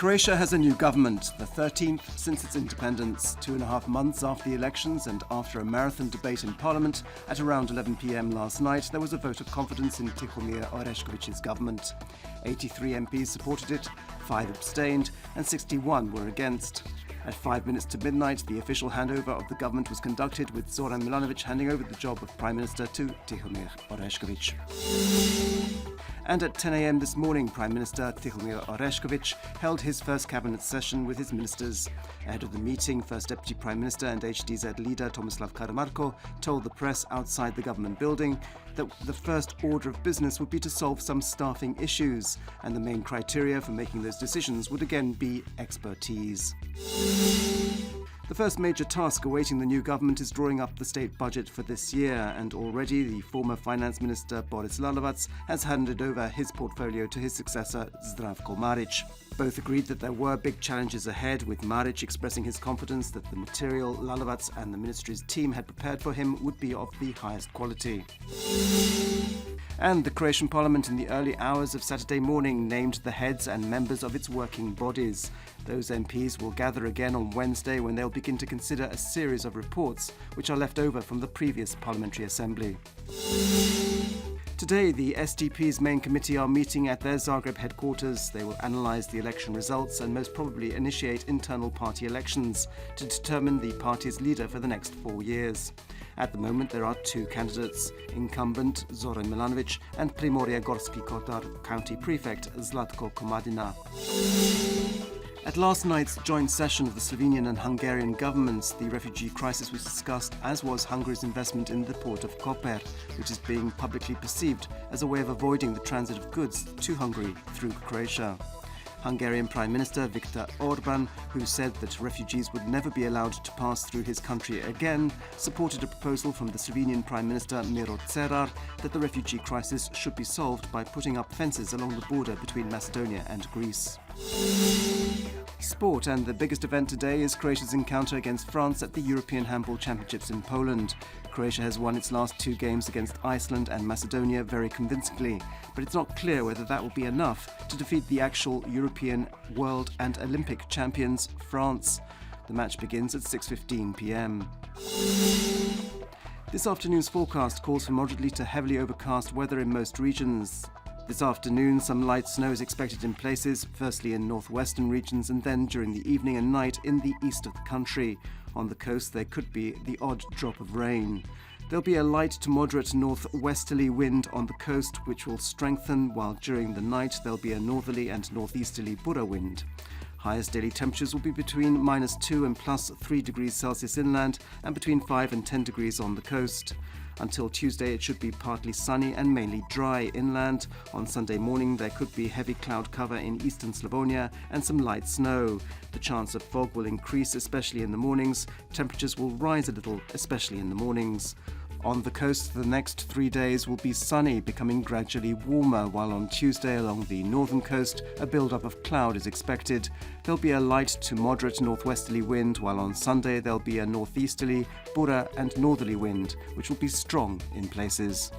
Croatia has a new government, the 13th since its independence, 2.5 months after the elections and after a marathon debate in Parliament. At around 11 p.m. last night, there was a vote of confidence in Tihomir Orešković's government. 83 MPs supported it, 5 abstained and 61 were against. At 5 minutes to midnight, the official handover of the government was conducted, with Zoran Milanovic handing over the job of Prime Minister to Tihomir Orešković. And at 10 a.m. this morning, Prime Minister Tihomir Orešković held his first cabinet session with his ministers. Ahead of the meeting, First Deputy Prime Minister and HDZ leader Tomislav Karamarko told the press outside the government building that the first order of business would be to solve some staffing issues, and the main criteria for making those decisions would again be expertise. The first major task awaiting the new government is drawing up the state budget for this year, and already the former finance minister Boris Lalovac has handed over his portfolio to his successor Zdravko Marić. Both agreed that there were big challenges ahead, with Marić expressing his confidence that the material Lalovac and the ministry's team had prepared for him would be of the highest quality. And the Croatian parliament in the early hours of Saturday morning named the heads and members of its working bodies. Those MPs will gather again on Wednesday, when they'll begin to consider a series of reports which are left over from the previous parliamentary assembly. Today, the SDP's main committee are meeting at their Zagreb headquarters. They will analyse the election results and most probably initiate internal party elections to determine the party's leader for the next 4 years. At the moment, there are 2 candidates, incumbent Zoran Milanovic and Primorje Gorski Kotar county prefect Zlatko Komadina. At last night's joint session of the Slovenian and Hungarian governments, the refugee crisis was discussed, as was Hungary's investment in the port of Koper, which is being publicly perceived as a way of avoiding the transit of goods to Hungary through Croatia. Hungarian Prime Minister Viktor Orban, who said that refugees would never be allowed to pass through his country again, supported a proposal from the Slovenian Prime Minister Miro Cerar that the refugee crisis should be solved by putting up fences along the border between Macedonia and Greece. Sport, and the biggest event today is Croatia's encounter against France at the European Handball Championships in Poland. Croatia has won its last 2 games against Iceland and Macedonia very convincingly, but it's not clear whether that will be enough to defeat the actual European, World and Olympic champions, France. The match begins at 6:15 p.m. This afternoon's forecast calls for moderately to heavily overcast weather in most regions. This afternoon, some light snow is expected in places, firstly in northwestern regions and then during the evening and night in the east of the country. On the coast, there could be the odd drop of rain. There'll be a light to moderate northwesterly wind on the coast, which will strengthen, while during the night there'll be a northerly and northeasterly Bura wind. Highest daily temperatures will be between -2 and +3 degrees Celsius inland and between 5 and 10 degrees on the coast. Until Tuesday, it should be partly sunny and mainly dry inland. On Sunday morning, there could be heavy cloud cover in eastern Slavonia and some light snow. The chance of fog will increase, especially in the mornings. Temperatures will rise a little, especially in the mornings. On the coast, the next 3 days will be sunny, becoming gradually warmer, while on Tuesday along the northern coast, a build-up of cloud is expected. There'll be a light to moderate northwesterly wind, while on Sunday there'll be a northeasterly, Bura and northerly wind, which will be strong in places.